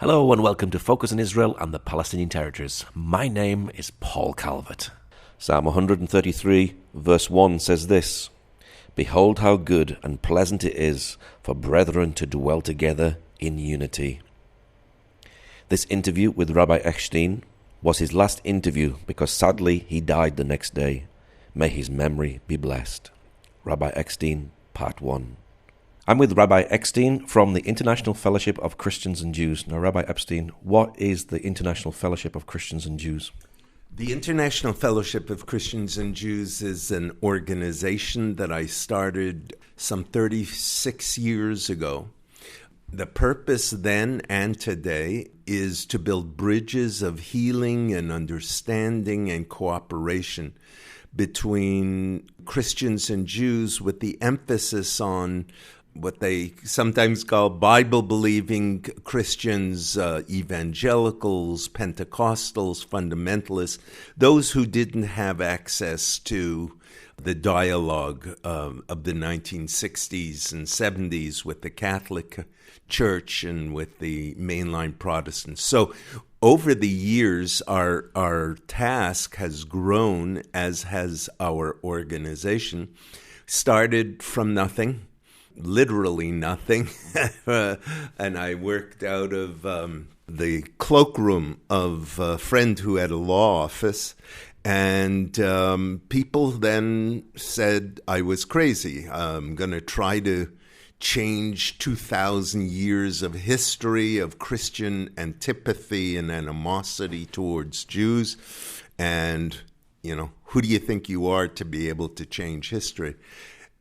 Hello and welcome to Focus on Israel and the Palestinian Territories. My name is Paul Calvert. Psalm 133 verse 1 says this: Behold how good and pleasant it is for brethren to dwell together in unity. This interview with Rabbi Eckstein was his last interview because sadly he died the next day. May his memory be blessed. Rabbi Eckstein, Part 1. I'm with Rabbi Eckstein from the International Fellowship of Christians and Jews. Now, Rabbi Eckstein, what is the International Fellowship of Christians and Jews? The International Fellowship of Christians and Jews is an organization that I started some 36 years ago. The purpose then and today is to build bridges of healing and understanding and cooperation between Christians and Jews, with the emphasis on what they sometimes call Bible-believing Christians, evangelicals, Pentecostals, fundamentalists, those who didn't have access to the dialogue of the 1960s and 70s with the Catholic Church and with the mainline Protestants. So over the years, our task has grown, as has our organization. Started from nothing. Literally nothing. And I worked out of the cloakroom of a friend who had a law office. And people then said I was crazy. I'm going to try to change 2,000 years of history of Christian antipathy and animosity towards Jews. And, who do you think you are to be able to change history?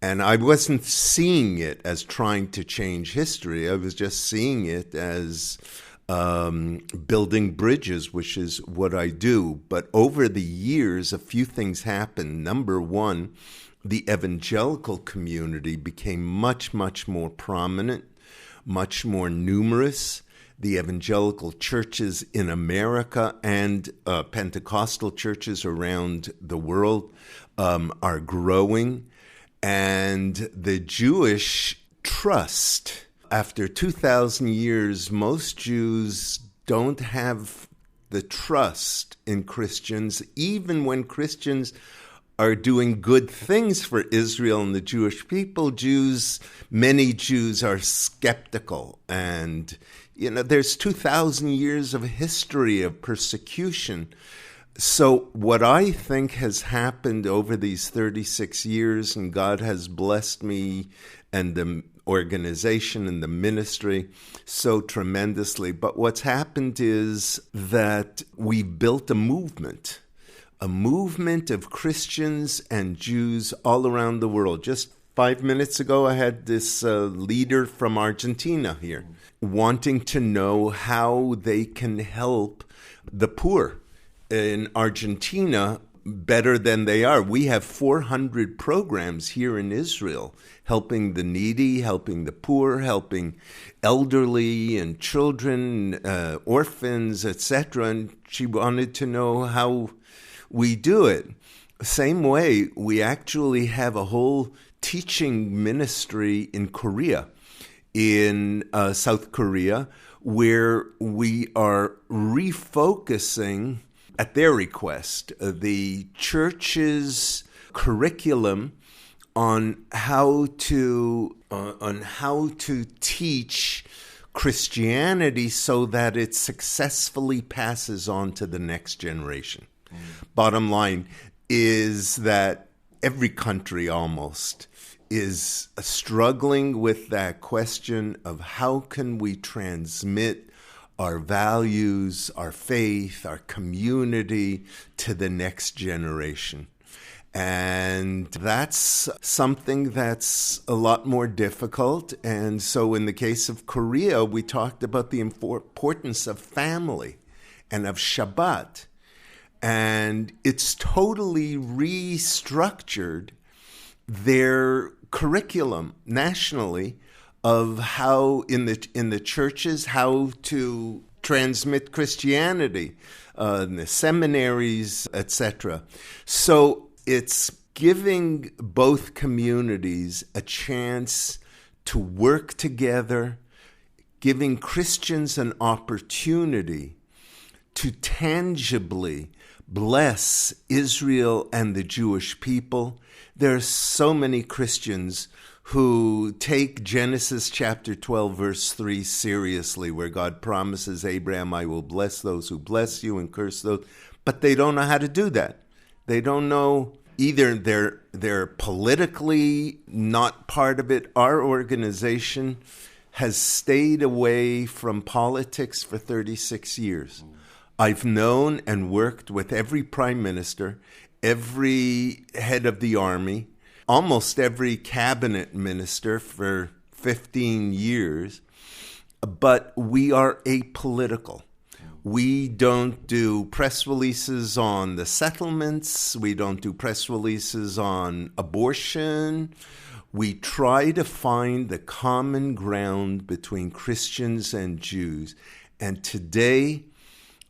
And I wasn't seeing it as trying to change history. I was just seeing it as building bridges, which is what I do. But over the years, a few things happened. Number one, the evangelical community became much, much more prominent, much more numerous. The evangelical churches in America and Pentecostal churches around the world are growing. And the Jewish trust, after 2,000 years, most Jews don't have the trust in Christians, even when Christians are doing good things for Israel and the Jewish people. Many Jews are skeptical. And, there's 2,000 years of history of persecution. So what I think has happened over these 36 years, and God has blessed me and the organization and the ministry so tremendously, but what's happened is that we built a movement of Christians and Jews all around the world. Just 5 minutes ago, I had this leader from Argentina here wanting to know how they can help the poor in Argentina better than they are. We have 400 programs here in Israel helping the needy, helping the poor, helping elderly and children, orphans, etc. And she wanted to know how we do it. Same way, we actually have a whole teaching ministry in Korea, in South Korea, where we are refocusing, at their request, the church's curriculum on how to teach Christianity so that it successfully passes on to the next generation. Bottom line is that every country almost is struggling with that question of how can we transmit our values, our faith, our community to the next generation. And that's something that's a lot more difficult. And so in the case of Korea, we talked about the importance of family and of Shabbat. And it's totally restructured their curriculum nationally of how in the churches, how to transmit Christianity, in the seminaries, etc. So it's giving both communities a chance to work together, giving Christians an opportunity to tangibly bless Israel and the Jewish people. There are so many Christians who take Genesis chapter 12, verse 3 seriously, where God promises Abraham, I will bless those who bless you and curse those, but they don't know how to do that. They don't know, either they're politically not part of it. Our organization has stayed away from politics for 36 years. I've known and worked with every prime minister, every head of the army, almost every cabinet minister for 15 years, but we are apolitical. We don't do press releases on the settlements. We don't do press releases on abortion. We try to find the common ground between Christians and Jews. And today,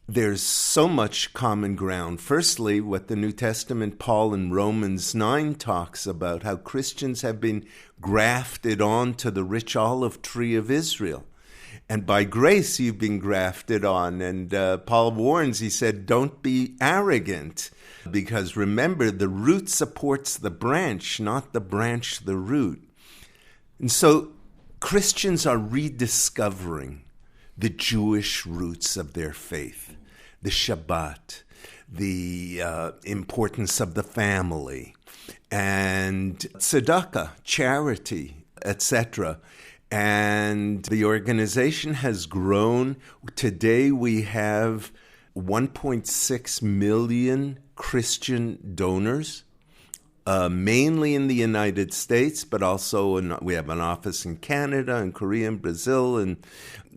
there's so much common ground. Firstly, what the New Testament, Paul in Romans 9 talks about, how Christians have been grafted onto the rich olive tree of Israel. And by grace, you've been grafted on. And Paul warns, he said, don't be arrogant. Because remember, the root supports the branch, not the branch the root. And so Christians are rediscovering the Jewish roots of their faith, the Shabbat, the importance of the family, and tzedakah, charity, etc. And the organization has grown. Today we have 1.6 million Christian donors, mainly in the United States, but also we have an office in Canada and Korea and Brazil and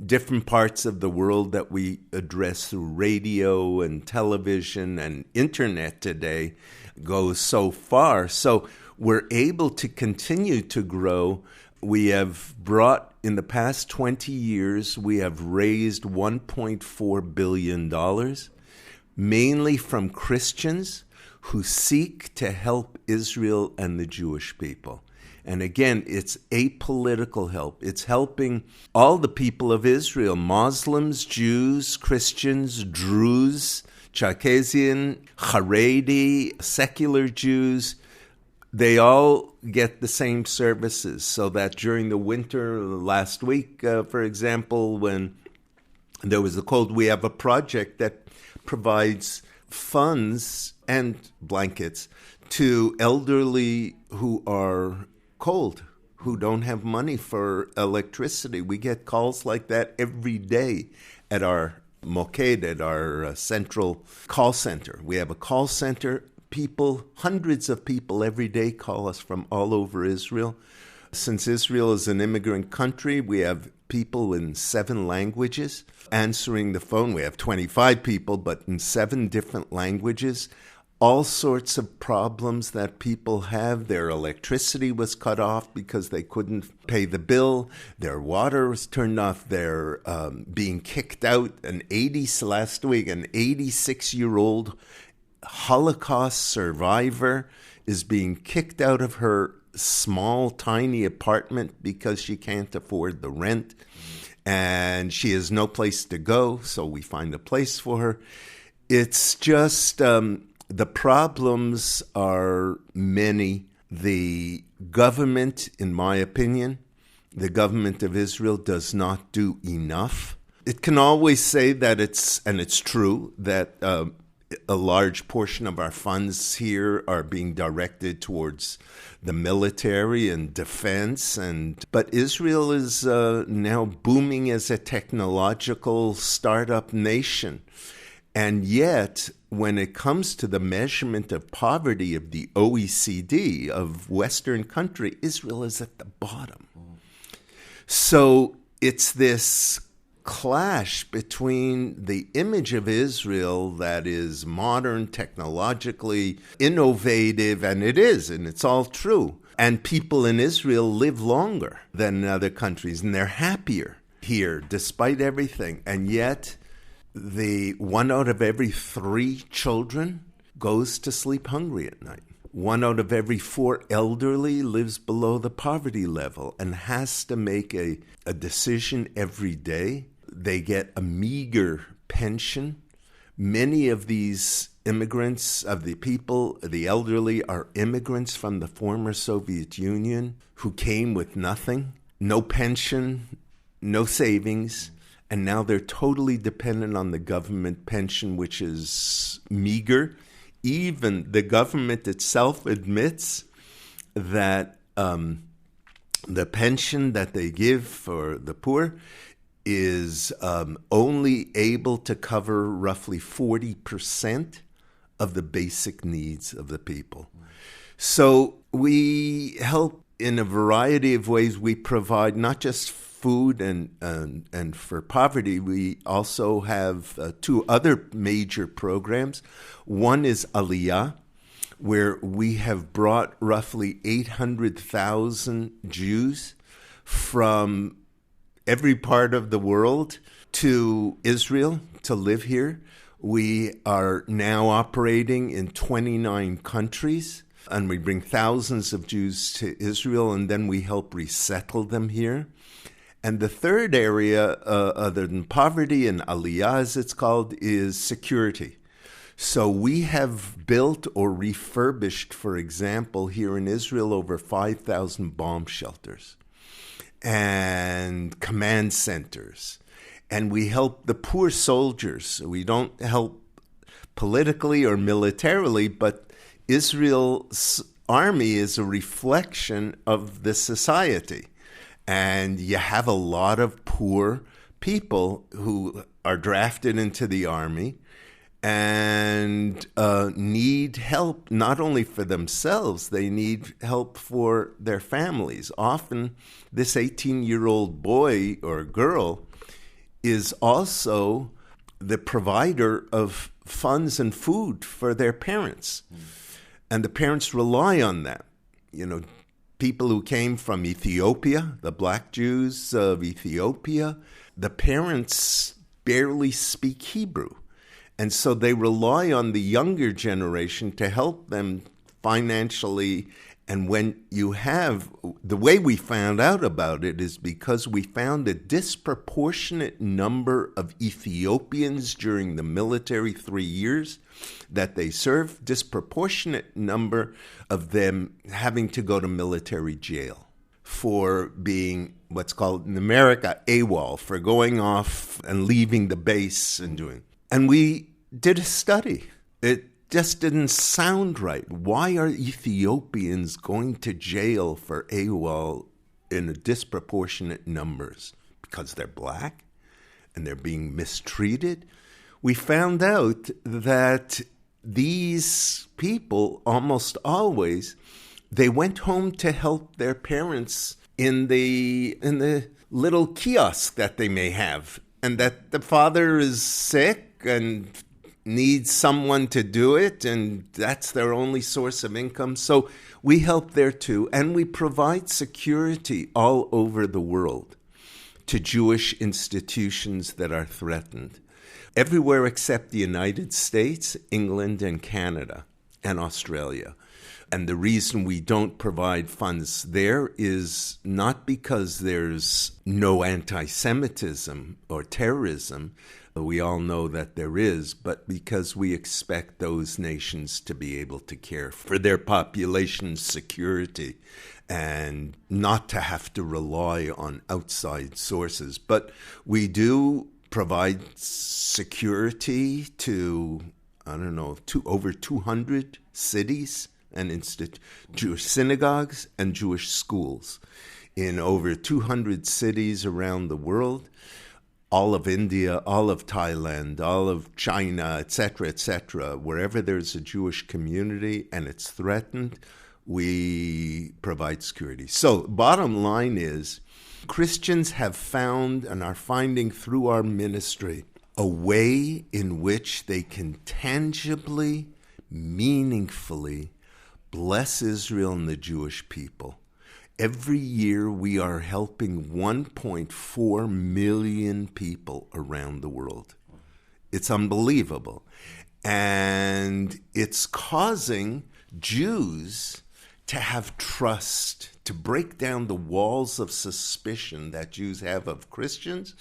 different parts of the world that we address through radio and television and internet today goes so far. So we're able to continue to grow. We have brought, in the past 20 years, we have raised $1.4 billion, mainly from Christians who seek to help Israel and the Jewish people. And again, it's apolitical help. It's helping all the people of Israel, Muslims, Jews, Christians, Druze, Caucasian, Haredi, secular Jews. They all get the same services, so that during the winter, last week, for example, when there was a cold, we have a project that provides funds and blankets to elderly who are cold, who don't have money for electricity. We get calls like that every day at our Moked, at our central call center. We have a call center. People, hundreds of people every day call us from all over Israel. Since Israel is an immigrant country, we have people in 7 languages answering the phone. We have 25 people, but in 7 different languages. All sorts of problems that people have. Their electricity was cut off because they couldn't pay the bill. Their water was turned off. They're being kicked out. Last week, an 86-year-old Holocaust survivor is being kicked out of her small, tiny apartment because she can't afford the rent. And she has no place to go, so we find a place for her. It's just... the problems are many. The government, in my opinion, the government of Israel does not do enough. It can always say that it's true, that a large portion of our funds here are being directed towards the military and defense. But Israel is now booming as a technological startup nation. And yet, when it comes to the measurement of poverty of the OECD, of Western country, Israel is at the bottom. So it's this clash between the image of Israel that is modern, technologically innovative, and it is, and it's all true. And people in Israel live longer than in other countries, and they're happier here despite everything. And yet, the 1 out of every 3 children goes to sleep hungry at night. 1 out of every 4 elderly lives below the poverty level and has to make a decision every day. They get a meager pension. Many of these immigrants, of the people, the elderly, are immigrants from the former Soviet Union who came with nothing, no pension, no savings, and now they're totally dependent on the government pension, which is meager. Even the government itself admits that the pension that they give for the poor is only able to cover roughly 40% of the basic needs of the people. So we help in a variety of ways. We provide not just food and for poverty, we also have 2 other major programs. One is Aliyah, where we have brought roughly 800,000 Jews from every part of the world to Israel to live here. We are now operating in 29 countries, and we bring thousands of Jews to Israel, and then we help resettle them here. And the third area, other than poverty and Aliyah, as it's called, is security. So we have built or refurbished, for example, here in Israel, over 5,000 bomb shelters and command centers. And we help the poor soldiers. We don't help politically or militarily, but Israel's army is a reflection of the society. And you have a lot of poor people who are drafted into the army and need help not only for themselves, they need help for their families. Often this 18-year-old boy or girl is also the provider of funds and food for their parents. And the parents rely on that. You know, people who came from Ethiopia, the black Jews of Ethiopia, the parents barely speak Hebrew. And so they rely on the younger generation to help them financially. And when you have, the way we found out about it is because we found a disproportionate number of Ethiopians during the military 3 years that they served, disproportionate number of them having to go to military jail for being what's called in America AWOL, for going off and leaving the base and doing. And we did a study. It just didn't sound right. Why are Ethiopians going to jail for AWOL in disproportionate numbers? Because they're black and they're being mistreated? We found out that these people, almost always, they went home to help their parents in the little kiosk that they may have, and that the father is sick and needs someone to do it, and that's their only source of income. So we help there too, and we provide security all over the world to Jewish institutions that are threatened. Everywhere except the United States, England, and Canada, and Australia. And the reason we don't provide funds there is not because there's no anti-Semitism or terrorism. We all know that there is, but because we expect those nations to be able to care for their population's security and not to have to rely on outside sources. But we do provide security to, over 200 cities and Jewish synagogues and Jewish schools in over 200 cities around the world. All of India, all of Thailand, all of China, etc., wherever there's a Jewish community and it's threatened, we provide security. So bottom line is, Christians have found and are finding through our ministry a way in which they can tangibly, meaningfully bless Israel and the Jewish people. Every year we are helping 1.4 million people around the world. It's unbelievable. And it's causing Jews to have trust, to break down the walls of suspicion that Jews have of Christians.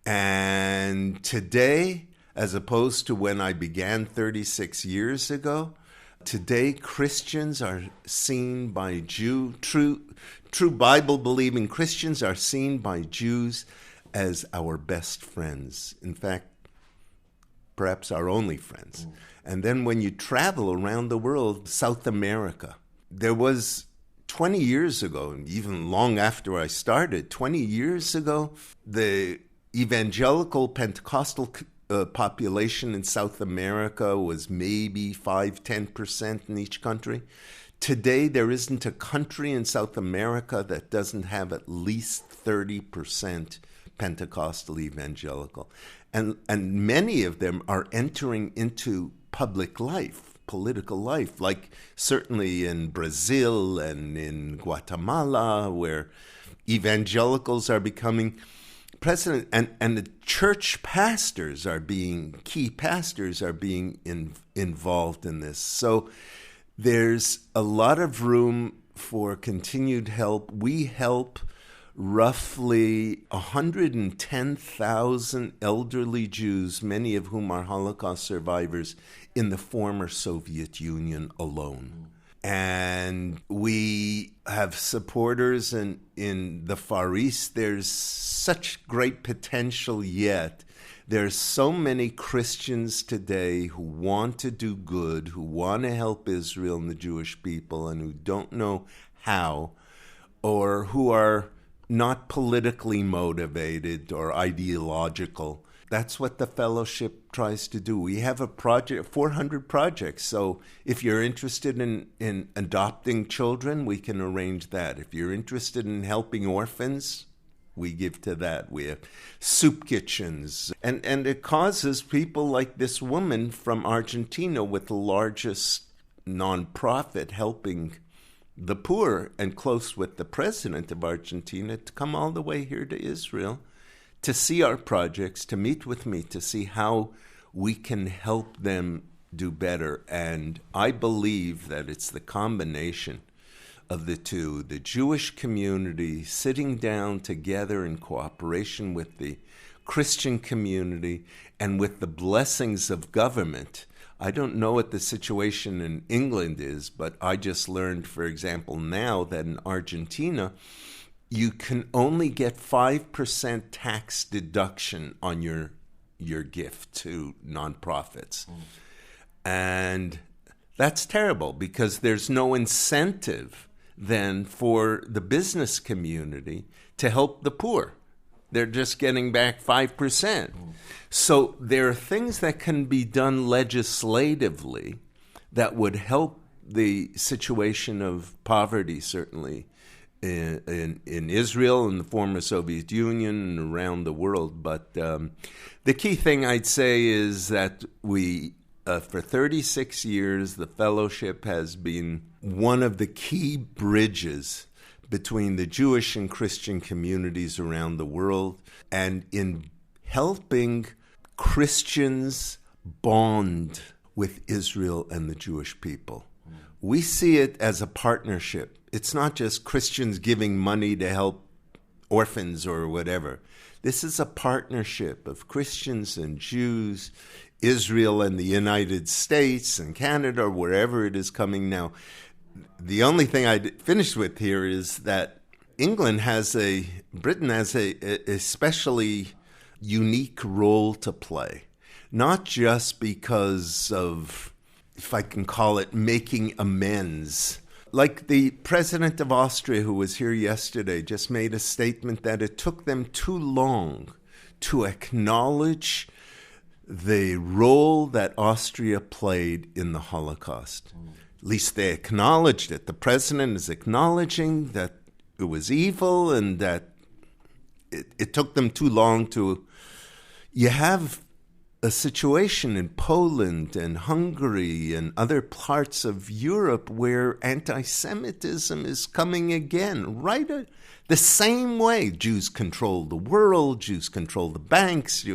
And today, as opposed to when I began 36 years ago, today Christians are seen by true Bible-believing Christians are seen by Jews as our best friends. In fact, perhaps our only friends. And then when you travel around the world, South America, there was 20 years ago, and even long after I started, 20 years ago, the evangelical Pentecostal population in South America was maybe 5-10% in each country. Today, there isn't a country in South America that doesn't have at least 30% Pentecostal evangelical. And many of them are entering into public life, political life, like certainly in Brazil and in Guatemala, where evangelicals are becoming president, and the church pastors are being, key pastors are being involved in this. So there's a lot of room for continued help. We help roughly 110,000 elderly Jews, many of whom are Holocaust survivors, in the former Soviet Union alone. And we have supporters in the Far East. There's such great potential yet. There's so many Christians today who want to do good, who want to help Israel and the Jewish people, and who don't know how, or who are not politically motivated or ideological. That's what the fellowship tries to do. We have a project, 400 projects. So if you're interested in adopting children, we can arrange that. If you're interested in helping orphans, we give to that. We have soup kitchens. And it causes people like this woman from Argentina with the largest nonprofit helping the poor and close with the president of Argentina to come all the way here to Israel to see our projects, to meet with me, to see how we can help them do better. And I believe that it's the combination of the two, the Jewish community sitting down together in cooperation with the Christian community and with the blessings of government. I don't know what the situation in England is, but I just learned, for example, now that in Argentina, you can only get 5% tax deduction on your gift to nonprofits. And that's terrible because there's no incentive then for the business community to help the poor. They're just getting back 5%. So there are things that can be done legislatively that would help the situation of poverty, certainly, in Israel and the former Soviet Union and around the world. But the key thing I'd say is that we, for 36 years, the fellowship has been one of the key bridges between the Jewish and Christian communities around the world, and in helping Christians bond with Israel and the Jewish people. We see it as a partnership. It's not just Christians giving money to help orphans or whatever. This is a partnership of Christians and Jews, Israel and the United States and Canada, or wherever it is coming now. The only thing I finished with here is that Britain has a especially unique role to play, not just because of, if I can call it, making amends. Like the president of Austria, who was here yesterday, just made a statement that it took them too long to acknowledge the role that Austria played in the Holocaust. At least they acknowledged it. The president is acknowledging that it was evil and that it took them too long to... You have a situation in Poland and Hungary and other parts of Europe where anti-Semitism is coming again, right? The same way. Jews control the world, Jews control the banks,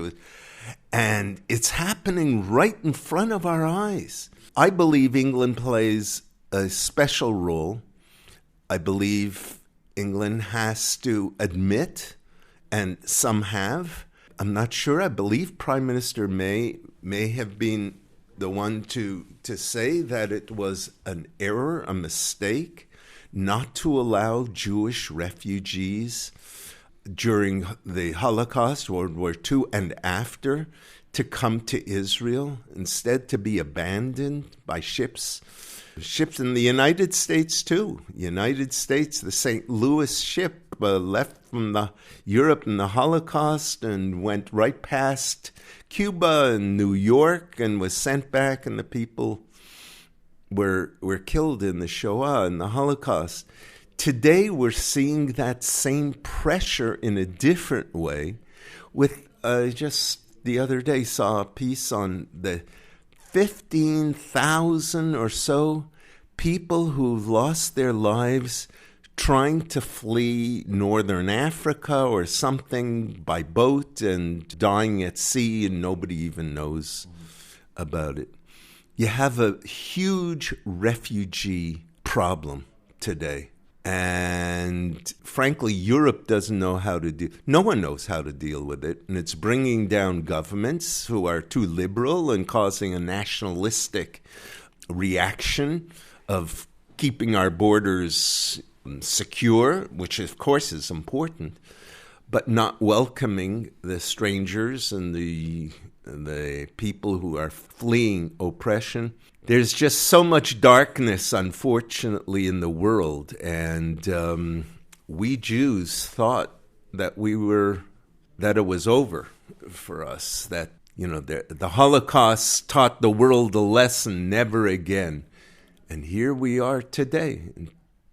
and it's happening right in front of our eyes. I believe England plays a special role. I believe England has to admit, and some have. I'm not sure. I believe Prime Minister May have been the one to say that it was an error, a mistake, not to allow Jewish refugees during the Holocaust, World War II, and after to come to Israel, instead to be abandoned by ships. Ships in the United States, too. United States, the St. Louis ship left from Europe in the Holocaust and went right past Cuba and New York and was sent back, and the people were killed in the Shoah and the Holocaust. Today, we're seeing that same pressure in a different way. With just the other day, saw a piece on the 15,000 or so people who've lost their lives trying to flee northern Africa or something by boat and dying at sea, and nobody even knows about it. You have a huge refugee problem today. And frankly, Europe doesn't know how to deal. No one knows how to deal with it. And it's bringing down governments who are too liberal and causing a nationalistic reaction of keeping our borders secure, which of course is important, but not welcoming the strangers and the people who are fleeing oppression. There's just so much darkness, unfortunately, in the world, and we Jews thought that it was over for us. That the Holocaust taught the world a lesson, never again. And here we are today, in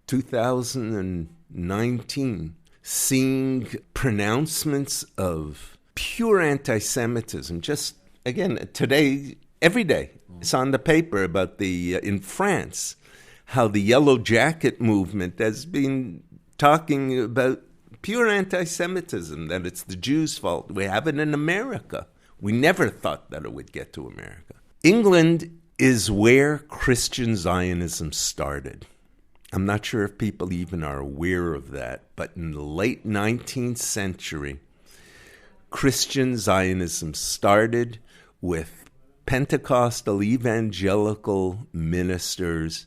2019, seeing pronouncements of pure anti-Semitism. Just again today, every day. It's on the paper about in France, how the Yellow Jacket movement has been talking about pure anti-Semitism, that it's the Jews' fault. We have it in America. We never thought that it would get to America. England is where Christian Zionism started. I'm not sure if people even are aware of that, but in the late 19th century, Christian Zionism started with Pentecostal evangelical ministers,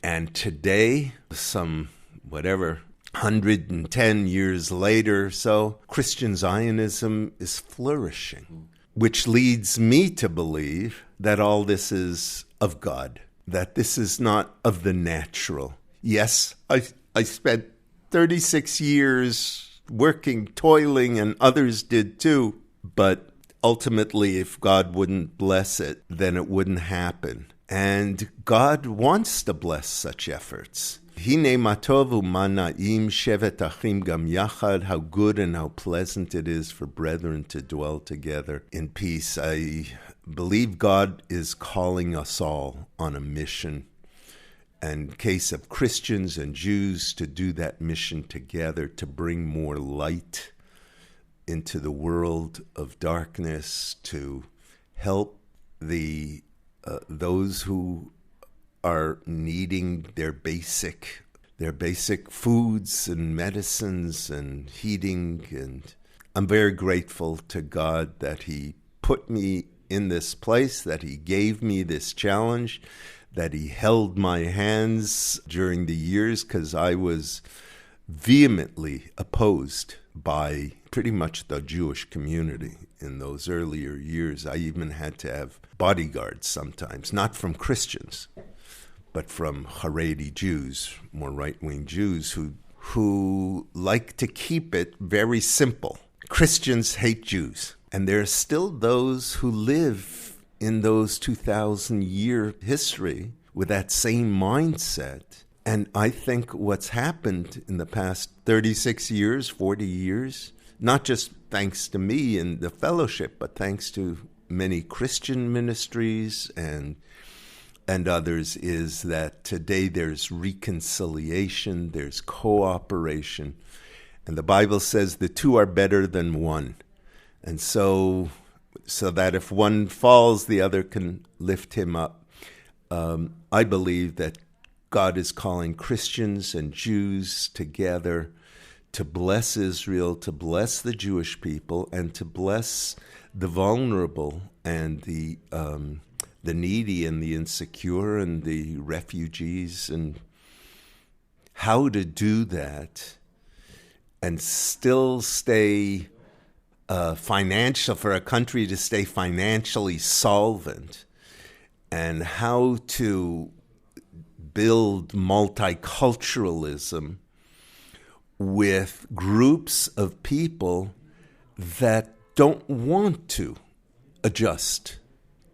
and today, some 110 years later or so, Christian Zionism is flourishing, which leads me to believe that all this is of God, that this is not of the natural. Yes, I spent 36 years working, toiling, and others did too, but ultimately, if God wouldn't bless it, then it wouldn't happen. And God wants to bless such efforts. Hine matovu manaim shevet achim gam yachad, how good and how pleasant it is for brethren to dwell together in peace. I believe God is calling us all on a mission. And in case of Christians and Jews, to do that mission together, to bring more light into the world of darkness, to help those who are needing their basic foods and medicines and heating. And I'm very grateful to God that He put me in this place, that He gave me this challenge, that He held my hands during the years, because I was vehemently opposed by pretty much the Jewish community in those earlier years. I even had to have bodyguards sometimes, not from Christians, but from Haredi Jews, more right-wing Jews who like to keep it very simple. Christians hate Jews, and there are still those who live in those 2,000-year history with that same mindset. And I think what's happened in the past 36 years, 40 years, not just thanks to me and the fellowship, but thanks to many Christian ministries and others, is that today there's reconciliation, there's cooperation. And the Bible says the two are better than one. And so that if one falls, the other can lift him up. I believe that God is calling Christians and Jews together to bless Israel, to bless the Jewish people, and to bless the vulnerable and the needy and the insecure and the refugees, and how to do that and still stay financial, for a country to stay financially solvent, and how to build multiculturalism with groups of people that don't want to adjust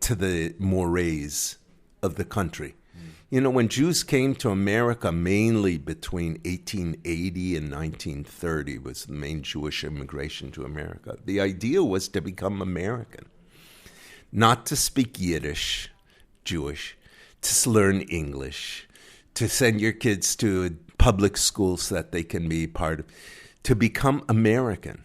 to the mores of the country. You know, when Jews came to America, mainly between 1880 and 1930 was the main Jewish immigration to America. The idea was to become American, not to speak Yiddish, Jewish, to learn English, to send your kids to public schools so that they can be part of, to become American.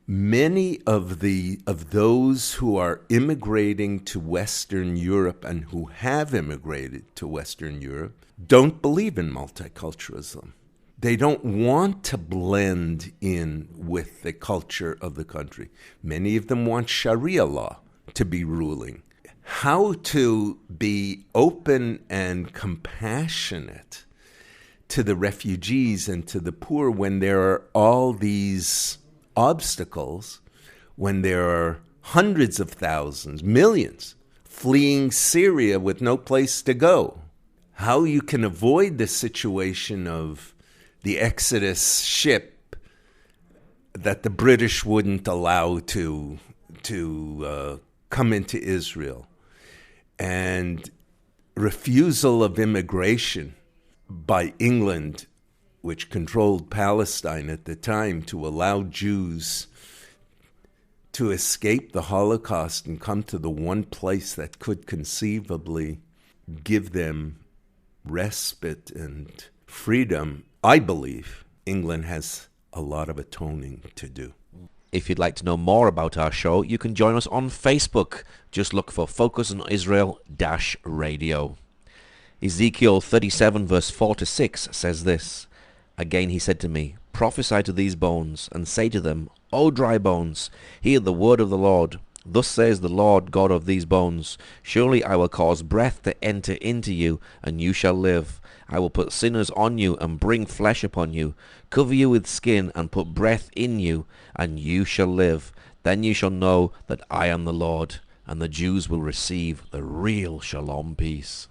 Many of those who are immigrating to Western Europe and who have immigrated to Western Europe don't believe in multiculturalism. They don't want to blend in with the culture of the country. Many of them want Sharia law to be ruling. How to be open and compassionate to the refugees and to the poor when there are all these obstacles, when there are hundreds of thousands, millions, fleeing Syria with no place to go. How you can avoid the situation of the Exodus ship that the British wouldn't allow to come into Israel, and refusal of immigration by England, which controlled Palestine at the time, to allow Jews to escape the Holocaust and come to the one place that could conceivably give them respite and freedom. I believe England has a lot of atoning to do. If you'd like to know more about our show, you can join us on Facebook. Just look for Focus on Israel-Radio. Ezekiel 37 verse 4-6 says this: Again he said to me, Prophesy to these bones, and say to them, O dry bones, hear the word of the Lord. Thus says the Lord God of these bones, Surely I will cause breath to enter into you, and you shall live. I will put sinners on you, and bring flesh upon you, cover you with skin, and put breath in you, and you shall live. Then you shall know that I am the Lord, and the Jews will receive the real shalom peace.